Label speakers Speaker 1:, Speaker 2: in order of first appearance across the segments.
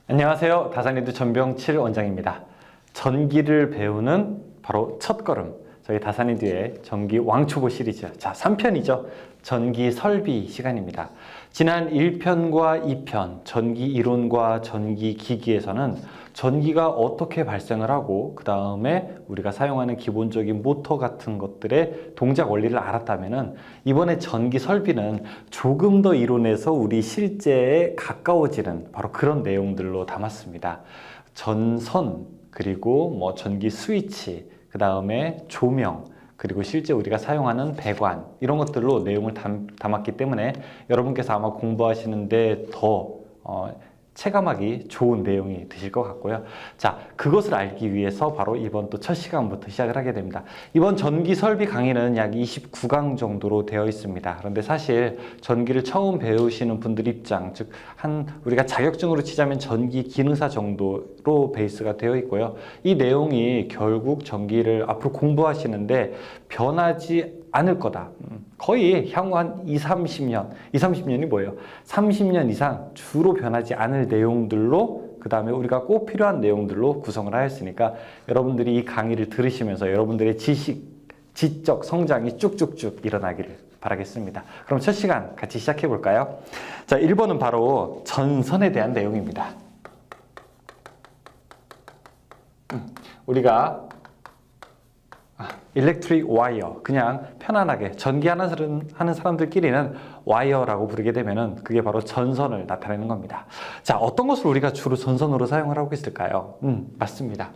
Speaker 1: 안녕하세요. 다산리드 전병칠 원장입니다. 전기를 배우는 바로 첫걸음. 저희 다산리드의 전기 왕초보 시리즈. 자, 3편이죠. 전기 설비 시간입니다. 지난 1편과 2편, 전기 이론과 전기 기기에서는 전기가 어떻게 발생을 하고 그 다음에 우리가 사용하는 기본적인 모터 같은 것들의 동작 원리를 알았다면은 이번에 전기 설비는 조금 더 이론에서 우리 실제에 가까워지는 바로 그런 내용들로 담았습니다. 전선, 그리고 뭐 전기 스위치, 그 다음에 조명, 그리고 실제 우리가 사용하는 배관 이런 것들로 내용을 담았기 때문에 여러분께서 아마 공부하시는데 더 체감하기 좋은 내용이 되실 것 같고요. 자, 그것을 알기 위해서 바로 이번 또 첫 시간부터 시작을 하게 됩니다. 이번 전기 설비 강의는 약 29강 정도로 되어 있습니다. 그런데 사실 전기를 처음 배우시는 분들 입장, 즉 우리가 자격증으로 치자면 전기 기능사 정도로 베이스가 되어 있고요. 이 내용이 결국 전기를 앞으로 공부하시는데 변하지 않을 거다. 거의 향후 한 30년이 뭐예요? 30년 이상 주로 변하지 않을 내용들로 그 다음에 우리가 꼭 필요한 내용들로 구성을 하였으니까 여러분들이 이 강의를 들으시면서 여러분들의 지적 성장이 쭉쭉쭉 일어나기를 바라겠습니다. 그럼 첫 시간 같이 시작해 볼까요? 자, 1번은 바로 전선에 대한 내용입니다. 우리가 일렉트릭 와이어, 그냥 편안하게 전기하는 사람들끼리는 와이어라고 부르게 되면은 그게 바로 전선을 나타내는 겁니다. 자, 어떤 것을 우리가 주로 전선으로 사용을 하고 있을까요? 맞습니다.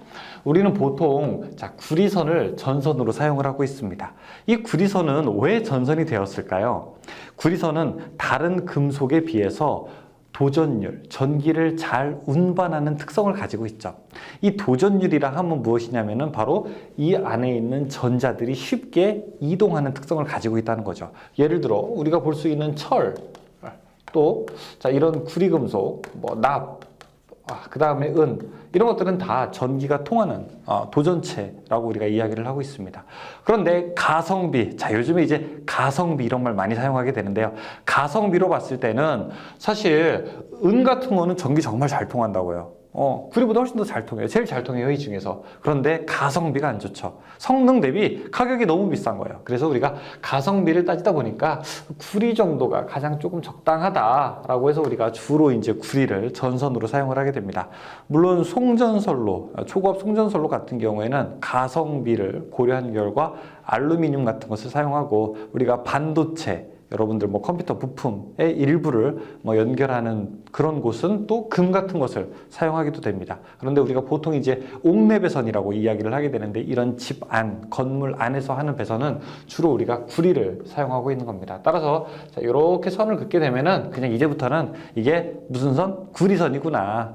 Speaker 1: 우리는 보통 구리선을 전선으로 사용을 하고 있습니다. 이 구리선은 왜 전선이 되었을까요? 구리선은 다른 금속에 비해서 도전율, 전기를 잘 운반하는 특성을 가지고 있죠. 이 도전율이라 하면 무엇이냐면은 바로 이 안에 있는 전자들이 쉽게 이동하는 특성을 가지고 있다는 거죠. 예를 들어 우리가 볼 수 있는 철, 또 이런 구리금속, 납, 그 다음에 은, 이런 것들은 다 전기가 통하는 도전체라고 우리가 이야기를 하고 있습니다. 그런데 가성비, 요즘에 이제 가성비 이런 말 많이 사용하게 되는데요. 가성비로 봤을 때는 사실 은 같은 거는 전기 정말 잘 통한다고요. 구리보다 훨씬 더 잘 통해요. 제일 잘 통해요, 이 중에서. 그런데 가성비가 안 좋죠. 성능 대비 가격이 너무 비싼 거예요. 그래서 우리가 가성비를 따지다 보니까 구리 정도가 가장 조금 적당하다라고 해서 우리가 주로 이제 구리를 전선으로 사용을 하게 됩니다. 물론 송전선로, 초고압 송전선로 같은 경우에는 가성비를 고려한 결과 알루미늄 같은 것을 사용하고 우리가 반도체, 여러분들 컴퓨터 부품의 일부를 연결하는 그런 곳은 또 금 같은 것을 사용하기도 됩니다. 그런데 우리가 보통 이제 옥내 배선이라고 이야기를 하게 되는데 이런 집 안, 건물 안에서 하는 배선은 주로 우리가 구리를 사용하고 있는 겁니다. 따라서 이렇게 선을 긋게 되면은 그냥 이제부터는 이게 무슨 선? 구리선이구나.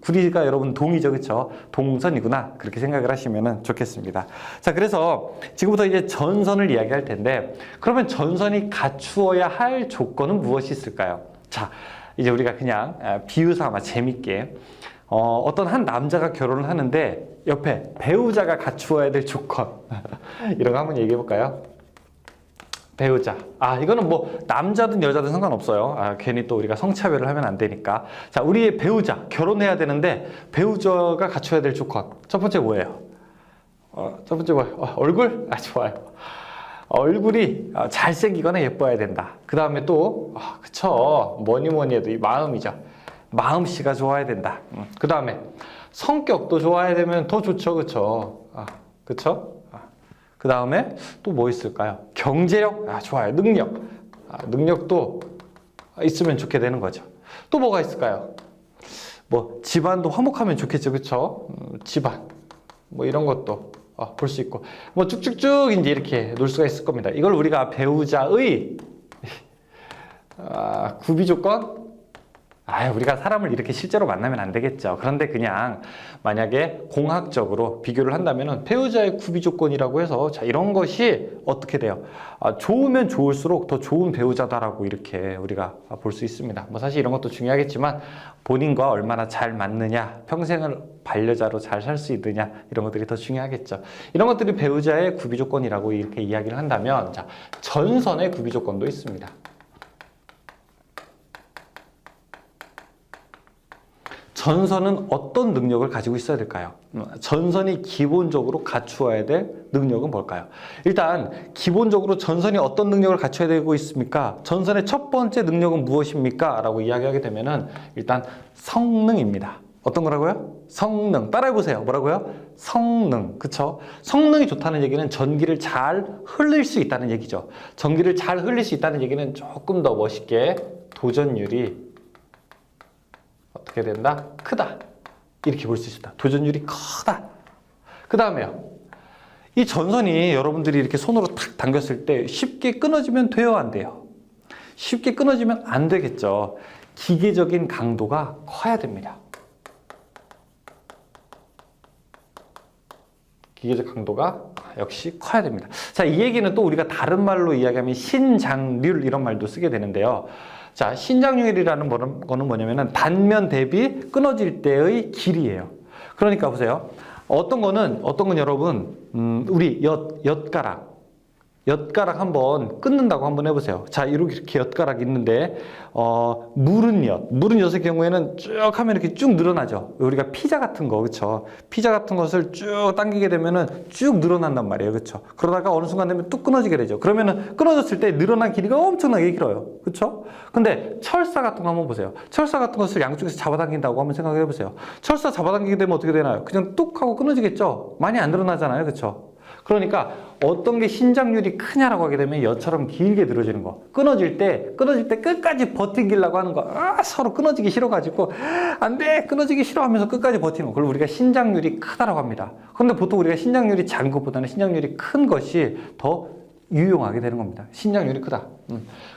Speaker 1: 구리가 여러분 동이죠, 그렇죠? 동선이구나, 그렇게 생각을 하시면 좋겠습니다. 자, 그래서 지금부터 이제 전선을 이야기할 텐데, 그러면 전선이 갖추어야 할 조건은 무엇이 있을까요? 자, 이제 우리가 그냥 비유 삼아 재밌게 어떤 한 남자가 결혼을 하는데 옆에 배우자가 갖추어야 될 조건 이런 거 한번 얘기해 볼까요? 배우자. 이거는 남자든 여자든 상관없어요. 괜히 또 우리가 성차별을 하면 안 되니까. 자, 우리의 배우자, 결혼해야 되는데 배우자가 갖춰야 될 조건. 첫 번째 뭐예요? 첫 번째 뭐예요? 얼굴? 좋아요. 얼굴이 잘생기거나 예뻐야 된다. 그 다음에 또, 그쵸. 뭐니 해도 이 마음이죠. 마음씨가 좋아야 된다. 그 다음에 성격도 좋아야 되면 더 좋죠, 그쵸. 그쵸? 그 다음에 또 뭐 있을까요? 경제력? 좋아요. 능력. 능력도 있으면 좋게 되는 거죠. 또 뭐가 있을까요? 집안도 화목하면 좋겠죠. 그쵸? 집안. 이런 것도 볼 수 있고. 쭉쭉쭉 이제 이렇게 놓을 수가 있을 겁니다. 이걸 우리가 배우자의 구비 조건? 우리가 사람을 이렇게 실제로 만나면 안 되겠죠. 그런데 그냥 만약에 공학적으로 비교를 한다면 배우자의 구비 조건이라고 해서 이런 것이 어떻게 돼요? 좋으면 좋을수록 더 좋은 배우자다라고 이렇게 우리가 볼 수 있습니다. 사실 이런 것도 중요하겠지만 본인과 얼마나 잘 맞느냐, 평생을 반려자로 잘 살 수 있느냐, 이런 것들이 더 중요하겠죠. 이런 것들이 배우자의 구비 조건이라고 이렇게 이야기를 한다면 전선의 구비 조건도 있습니다. 전선은 어떤 능력을 가지고 있어야 될까요? 전선이 기본적으로 갖추어야 될 능력은 뭘까요? 일단 기본적으로 전선이 어떤 능력을 갖춰야 되고 있습니까? 전선의 첫 번째 능력은 무엇입니까? 라고 이야기하게 되면은 일단 성능입니다. 어떤 거라고요? 성능. 따라해보세요. 뭐라고요? 성능. 그쵸? 성능이 좋다는 얘기는 전기를 잘 흘릴 수 있다는 얘기죠. 전기를 잘 흘릴 수 있다는 얘기는 조금 더 멋있게 도전율이 어떻게 된다? 크다. 이렇게 볼 수 있다. 도전율이 크다. 그 다음에요. 이 전선이 여러분들이 이렇게 손으로 탁 당겼을 때 쉽게 끊어지면 돼요? 안 돼요? 쉽게 끊어지면 안 되겠죠. 기계적인 강도가 커야 됩니다. 기계적 강도가 역시 커야 됩니다. 자, 이 얘기는 또 우리가 다른 말로 이야기하면 신장률 이런 말도 쓰게 되는데요. 자, 신장률이라는 거는 뭐냐면은 단면 대비 끊어질 때의 길이에요. 그러니까 보세요. 어떤 건 여러분, 우리 엿가락 한번 끊는다고 한번 해보세요. 자, 이렇게 엿가락이 있는데, 무른 엿의 경우에는 쭉 하면 이렇게 쭉 늘어나죠. 우리가 피자 같은 거, 그쵸? 피자 같은 것을 쭉 당기게 되면은 쭉 늘어난단 말이에요. 그쵸? 그러다가 어느 순간 되면 뚝 끊어지게 되죠. 그러면은 끊어졌을 때 늘어난 길이가 엄청나게 길어요. 그쵸? 근데 철사 같은 거 한번 보세요. 철사 같은 것을 양쪽에서 잡아당긴다고 한번 생각해 보세요. 철사 잡아당기게 되면 어떻게 되나요? 그냥 뚝 하고 끊어지겠죠? 많이 안 늘어나잖아요. 그쵸? 그러니까 어떤 게 신장률이 크냐라고 하게 되면 엿처럼 길게 늘어지는 거. 끊어질 때 끝까지 버티기려고 하는 거. 서로 끊어지기 싫어가지고 안 돼! 끊어지기 싫어하면서 끝까지 버티는 거. 그걸 우리가 신장률이 크다라고 합니다. 그런데 보통 우리가 신장률이 작은 것보다는 신장률이 큰 것이 더 유용하게 되는 겁니다. 신장률이 크다.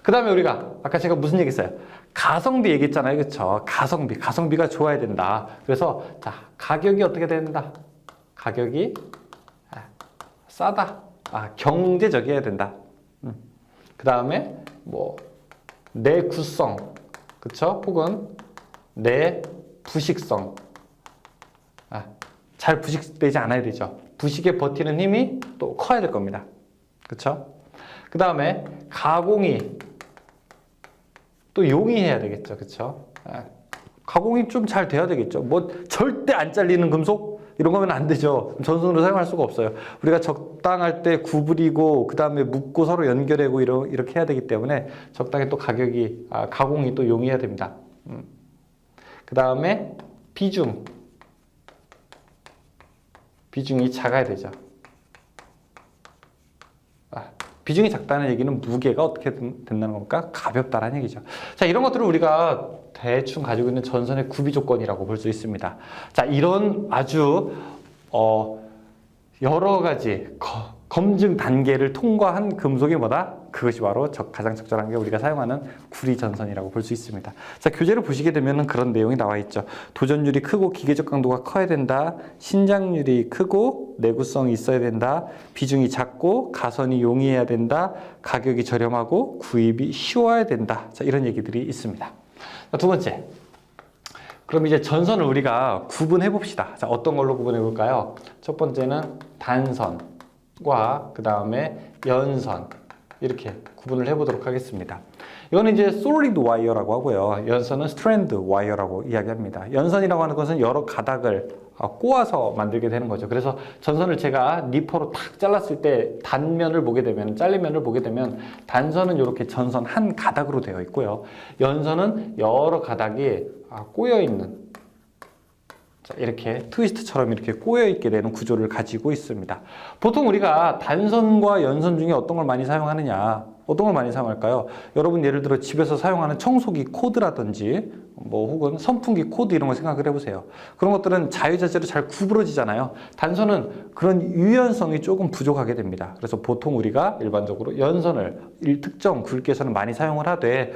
Speaker 1: 그 다음에 우리가 아까 제가 무슨 얘기 했어요? 가성비 얘기했잖아요. 그쵸? 가성비가 좋아야 된다. 그래서 자, 가격이 어떻게 된다? 가격이 싸다. 경제적이어야 된다. 그 다음에 뭐 내구성, 그쵸? 혹은 내부식성. 잘 부식되지 않아야 되죠. 부식에 버티는 힘이 또 커야 될 겁니다. 그쵸? 그 다음에 가공이 또 용이해야 되겠죠. 그쵸? 가공이 좀 잘 돼야 되겠죠. 뭐 절대 안 잘리는 금속 이런 거면 안 되죠. 전선으로 사용할 수가 없어요. 우리가 적당할 때 구부리고 그 다음에 묶고 서로 연결하고 이렇게 해야 되기 때문에 적당히 또 가공이 또 용이해야 됩니다. 그 다음에 비중이 작아야 되죠. 비중이 작다는 얘기는 무게가 어떻게 된다는 겁니까? 가볍다는 얘기죠. 자, 이런 것들을 우리가 대충 가지고 있는 전선의 구비 조건이라고 볼 수 있습니다. 자, 이런 아주 여러 가지 검증 단계를 통과한 금속이 뭐다? 그것이 바로 가장 적절한 게 우리가 사용하는 구리 전선이라고 볼 수 있습니다. 자, 교재를 보시게 되면 그런 내용이 나와 있죠. 도전율이 크고 기계적 강도가 커야 된다. 신장률이 크고 내구성이 있어야 된다. 비중이 작고 가선이 용이해야 된다. 가격이 저렴하고 구입이 쉬워야 된다. 자, 이런 얘기들이 있습니다. 자, 두 번째. 그럼 이제 전선을 우리가 구분해 봅시다. 자, 어떤 걸로 구분해 볼까요? 첫 번째는 단선과 그 다음에 연선 이렇게 구분을 해 보도록 하겠습니다. 이거는 이제 솔리드 와이어라고 하고요. 연선은 스트랜드 와이어라고 이야기합니다. 연선이라고 하는 것은 여러 가닥을 꼬아서 만들게 되는 거죠. 그래서 전선을 제가 니퍼로 탁 잘랐을 때 단면을 보게 되면, 잘리면을 보게 되면 단선은 이렇게 전선 한 가닥으로 되어 있고요. 연선은 여러 가닥이 꼬여 있는, 자, 이렇게 트위스트처럼 이렇게 꼬여 있게 되는 구조를 가지고 있습니다. 보통 우리가 단선과 연선 중에 어떤 걸 많이 사용하느냐? 어떤 걸 많이 사용할까요? 여러분 예를 들어 집에서 사용하는 청소기 코드라든지 뭐 혹은 선풍기 코드 이런 거 생각을 해보세요. 그런 것들은 자유자재로 잘 구부러지잖아요. 단선은 그런 유연성이 조금 부족하게 됩니다. 그래서 보통 우리가 일반적으로 연선을 특정 굵기에서는 많이 사용을 하되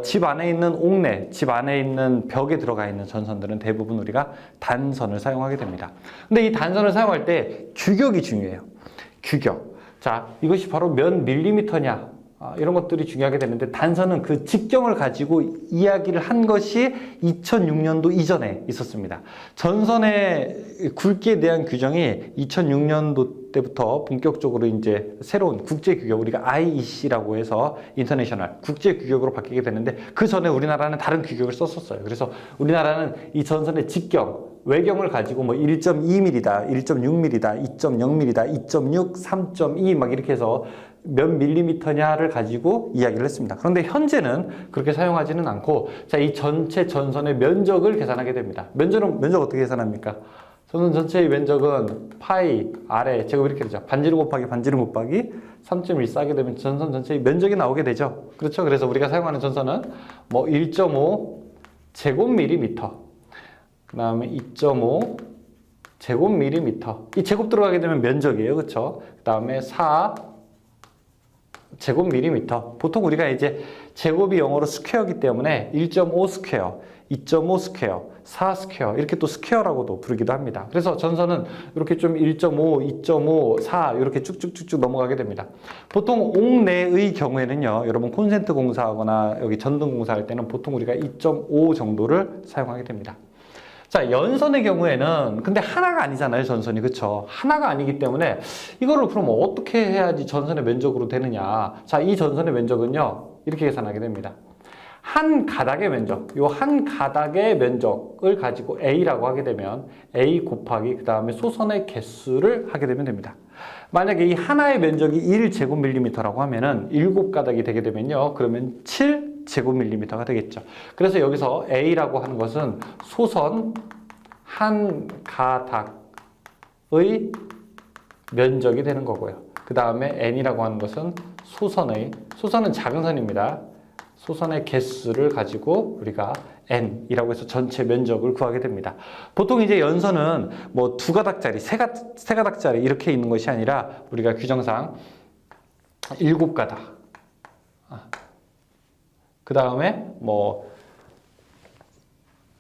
Speaker 1: 집 안에 있는 옥내, 집 안에 있는 벽에 들어가 있는 전선들은 대부분 우리가 단선을 사용하게 됩니다. 근데 이 단선을 사용할 때 규격이 중요해요. 규격. 자, 이것이 바로 몇 밀리미터냐? 이런 것들이 중요하게 되는데 단선은 그 직경을 가지고 이야기를 한 것이 2006년도 이전에 있었습니다. 전선의 굵기에 대한 규정이 2006년도 때부터 본격적으로 이제 새로운 국제 규격, 우리가 IEC라고 해서 인터내셔널 국제 규격으로 바뀌게 되는데, 그 전에 우리나라는 다른 규격을 썼었어요. 그래서 우리나라는 이 전선의 직경, 외경을 가지고 뭐 1.2mm다, 1.6mm다, 2.0mm다, 2.6, 3.2 막 이렇게 해서 몇 밀리미터냐를 가지고 이야기를 했습니다. 그런데 현재는 그렇게 사용하지는 않고, 자, 이 전체 전선의 면적을 계산하게 됩니다. 면적 어떻게 계산합니까? 전선 전체의 면적은 파이 R에 제곱 이렇게 되죠. 반지름 곱하기 반지름 곱하기 3.14 하게 되면 전선 전체의 면적이 나오게 되죠. 그렇죠? 그래서 우리가 사용하는 전선은 뭐 1.5 제곱밀리미터, 그 다음에 2.5 제곱밀리미터, 이 제곱 들어가게 되면 면적이에요. 그렇죠? 그 다음에 4 제곱밀리미터. 보통 우리가 이제 제곱이 영어로 스퀘어이기 때문에 1.5 스퀘어, 2.5 스퀘어, 4 스퀘어, 이렇게 또 스퀘어라고도 부르기도 합니다. 그래서 전선은 이렇게 좀 1.5, 2.5, 4 이렇게 쭉쭉쭉쭉 넘어가게 됩니다. 보통 옥내의 경우에는요, 여러분 콘센트 공사하거나 여기 전등 공사할 때는 보통 우리가 2.5 정도를 사용하게 됩니다. 자, 연선의 경우에는 근데 하나가 아니잖아요, 전선이. 그쵸? 하나가 아니기 때문에 이거를 그럼 어떻게 해야지 전선의 면적으로 되느냐. 자, 이 전선의 면적은요, 이렇게 계산하게 됩니다. 한 가닥의 면적, 요 한 가닥의 면적을 가지고 A라고 하게 되면 A 곱하기 그 다음에 소선의 개수를 하게 되면 됩니다. 만약에 이 하나의 면적이 1제곱밀리미터라고 하면은 7가닥이 되게 되면요, 그러면 7제곱밀리미터가 되겠죠. 그래서 여기서 A라고 하는 것은 소선 한 가닥의 면적이 되는 거고요. 그 다음에 N이라고 하는 것은 소선은 작은 선입니다. 소선의 개수를 가지고 우리가 N이라고 해서 전체 면적을 구하게 됩니다. 보통 이제 연선은 뭐 2가닥짜리, 3가닥짜리 이렇게 있는 것이 아니라 우리가 규정상 7가닥. 그 다음에 뭐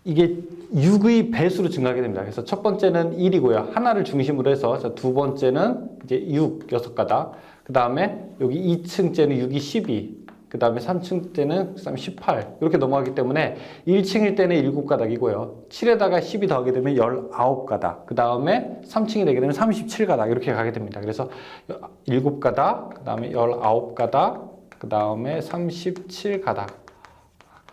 Speaker 1: 이게 6의 배수로 증가하게 됩니다. 그래서 첫 번째는 1이고요. 하나를 중심으로 해서 두 번째는 이제 6가닥. 그 다음에 여기 2층째는 6이 12. 그 다음에 3층째는 18 이렇게 넘어가기 때문에 1층일 때는 7가닥이고요. 7에다가 10이 더하게 되면 19가닥. 그 다음에 3층이 되게 되면 37가닥 이렇게 가게 됩니다. 그래서 7가닥, 그 다음에 19가닥, 그 다음에 37가닥.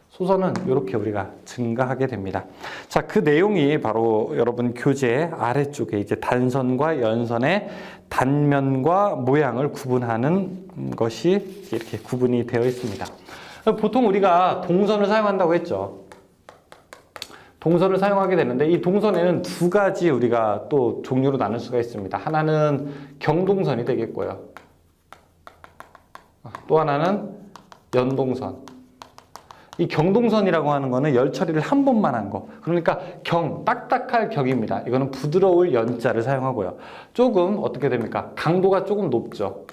Speaker 1: 소선은 이렇게 우리가 증가하게 됩니다. 자, 그 내용이 바로 여러분 교재 아래쪽에 이제 단선과 연선의 단면과 모양을 구분하는 것이 이렇게 구분이 되어 있습니다. 보통 우리가 동선을 사용한다고 했죠. 동선을 사용하게 되는데 이 동선에는 2가지 우리가 또 종류로 나눌 수가 있습니다. 하나는 경동선이 되겠고요. 또 하나는 연동선. 이 경동선이라고 하는 거는 열 처리를 한 번만 한 거. 그러니까 딱딱할 격입니다. 이거는 부드러울 연자를 사용하고요. 조금 어떻게 됩니까? 강도가 조금 높죠.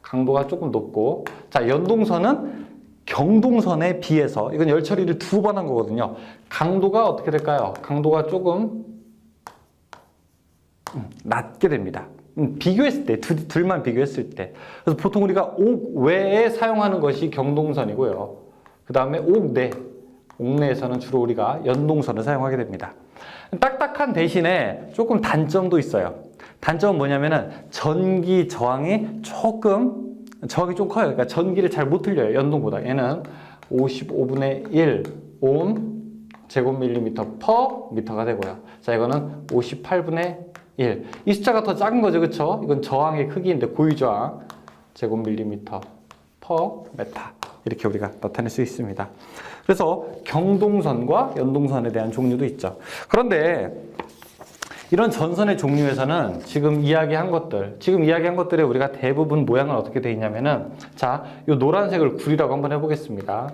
Speaker 1: 강도가 조금 높고. 자, 연동선은 경동선에 비해서 이건 열 처리를 2번 한 거거든요. 강도가 어떻게 될까요? 강도가 조금 낮게 됩니다. 비교했을 때, 둘만 비교했을 때. 그래서 보통 우리가 옥 외에 사용하는 것이 경동선이고요. 그 다음에 옥내에서는 주로 우리가 연동선을 사용하게 됩니다. 딱딱한 대신에 조금 단점도 있어요. 단점은 뭐냐면은 전기 저항이 좀 커요. 그러니까 전기를 잘 못 흘려요. 연동보다. 얘는 55분의 1 오hm 제곱밀리미터 퍼 미터가 되고요. 자, 이거는 58분의 1. 이 숫자가 더 작은 거죠. 그쵸? 이건 저항의 크기인데 고유저항 제곱밀리미터 퍼 메타. 이렇게 우리가 나타낼 수 있습니다. 그래서 경동선과 연동선에 대한 종류도 있죠. 그런데 이런 전선의 종류에서는 지금 이야기한 것들에 우리가 대부분 모양은 어떻게 되어 있냐면은, 자, 이 노란색을 구리라고 한번 해보겠습니다.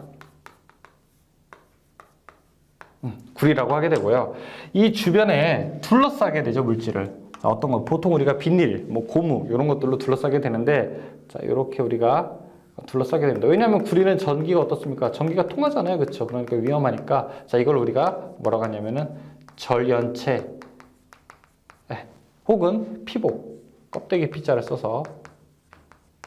Speaker 1: 구리라고 하게 되고요. 이 주변에 둘러싸게 되죠, 물질을. 어떤 거, 보통 우리가 비닐, 뭐 고무 이런 것들로 둘러싸게 되는데, 자, 이렇게 우리가 둘러싸게 됩니다. 왜냐하면 구리는 전기가 어떻습니까? 전기가 통하잖아요. 그렇죠? 그러니까 위험하니까, 자, 이걸 우리가 뭐라고 하냐면은 절연체 혹은 피복, 껍데기 피자를 써서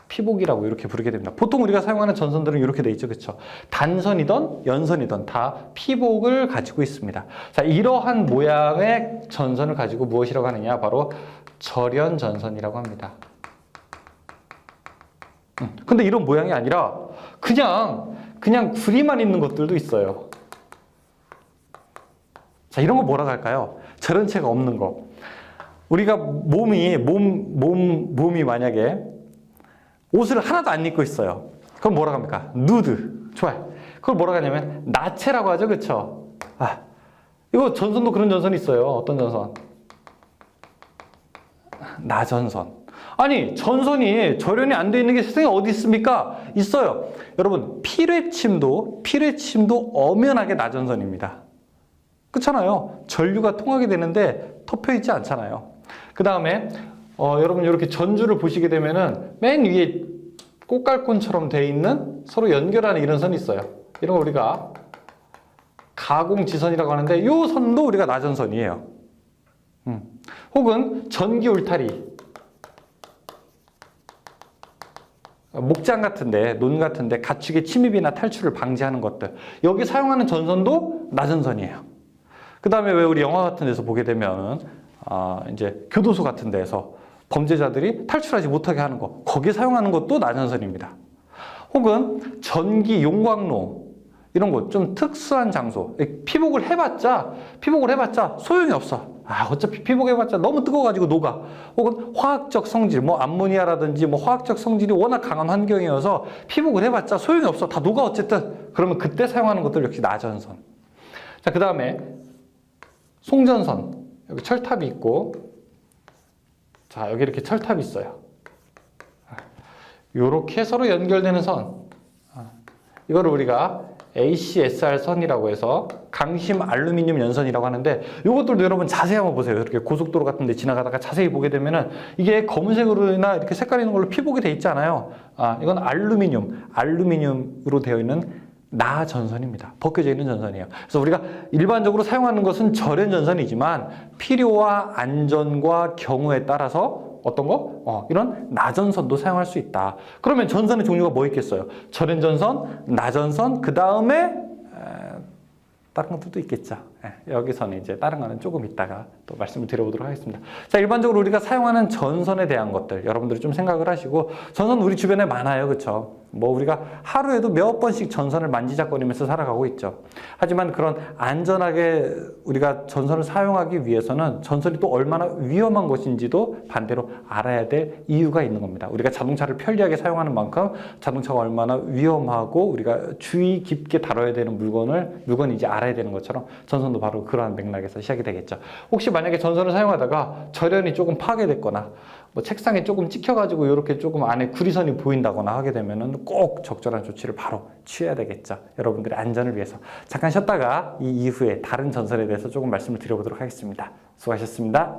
Speaker 1: 피복이라고 이렇게 부르게 됩니다. 보통 우리가 사용하는 전선들은 이렇게 돼 있죠. 그렇죠? 단선이든 연선이든 다 피복을 가지고 있습니다. 자, 이러한 모양의 전선을 가지고 무엇이라고 하느냐? 바로 절연전선이라고 합니다. 근데 이런 모양이 아니라 그냥 구리만 있는 것들도 있어요. 자, 이런 거 뭐라고 할까요? 절연체가 없는 거. 우리가 몸이 만약에 옷을 하나도 안 입고 있어요. 그럼 뭐라고 합니까? 누드. 좋아요. 그걸 뭐라고 하냐면 나체라고 하죠. 그쵸? 아, 이거 전선도 그런 전선이 있어요. 어떤 전선? 나전선. 아니, 전선이 절연이 안 돼 있는 게 세상에 어디 있습니까? 있어요. 여러분, 피뢰침도 엄연하게 나전선입니다. 그렇잖아요. 전류가 통하게 되는데 터펴 있지 않잖아요. 그 다음에 여러분 이렇게 전주를 보시게 되면은 맨 위에 꽃갈콘처럼 돼 있는 서로 연결하는 이런 선이 있어요. 이런 거 우리가 가공지선이라고 하는데 이 선도 우리가 나전선이에요. 혹은 전기 울타리, 목장 같은데, 논 같은데 가축의 침입이나 탈출을 방지하는 것들, 여기 사용하는 전선도 나전선이에요. 그 다음에 왜 우리 영화 같은 데서 보게 되면 이제 교도소 같은 데에서 범죄자들이 탈출하지 못하게 하는 거, 거기에 사용하는 것도 나전선입니다. 혹은 전기 용광로, 이런 거 좀 특수한 장소, 피복을 해봤자 소용이 없어. 어차피 피복해봤자 너무 뜨거워가지고 녹아. 혹은 화학적 성질, 뭐 암모니아라든지 뭐 화학적 성질이 워낙 강한 환경이어서 피복을 해봤자 소용이 없어. 다 녹아 어쨌든. 그러면 그때 사용하는 것들 역시 나전선. 자, 그 다음에 송전선. 여기 철탑이 있고, 자, 여기 이렇게 철탑이 있어요. 요렇게 서로 연결되는 선. 이거를 우리가 ACSR 선이라고 해서 강심 알루미늄 연선이라고 하는데, 이것들도 여러분 자세히 한번 보세요. 이렇게 고속도로 같은 데 지나가다가 자세히 보게 되면은 이게 검은색으로나 이렇게 색깔 있는 걸로 피복이 돼 있지 않아요. 이건 알루미늄으로 되어 있는 나전선입니다. 벗겨져 있는 전선이에요. 그래서 우리가 일반적으로 사용하는 것은 절연 전선이지만 필요와 안전과 경우에 따라서 어떤 거? 이런 나전선도 사용할 수 있다. 그러면 전선의 종류가 뭐 있겠어요? 절연 전선, 나전선, 그 다음에 다른 것들도 있겠죠. 여기서는 이제 다른 거는 조금 이따가 또 말씀을 드려보도록 하겠습니다. 자, 일반적으로 우리가 사용하는 전선에 대한 것들 여러분들이 좀 생각을 하시고, 전선 우리 주변에 많아요. 그렇죠? 뭐 우리가 하루에도 몇 번씩 전선을 만지작거리면서 살아가고 있죠. 하지만 그런 안전하게 우리가 전선을 사용하기 위해서는 전선이 또 얼마나 위험한 것인지도 반대로 알아야 될 이유가 있는 겁니다. 우리가 자동차를 편리하게 사용하는 만큼 자동차가 얼마나 위험하고 우리가 주의 깊게 다뤄야 되는 물건인지 알아야 되는 것처럼 전선도 바로 그러한 맥락에서 시작이 되겠죠. 혹시 만약에 전선을 사용하다가 절연이 조금 파괴됐거나 뭐 책상에 조금 찍혀가지고 이렇게 조금 안에 구리선이 보인다거나 하게 되면은 꼭 적절한 조치를 바로 취해야 되겠죠. 여러분들의 안전을 위해서. 잠깐 쉬었다가 이 이후에 다른 전선에 대해서 조금 말씀을 드려보도록 하겠습니다. 수고하셨습니다.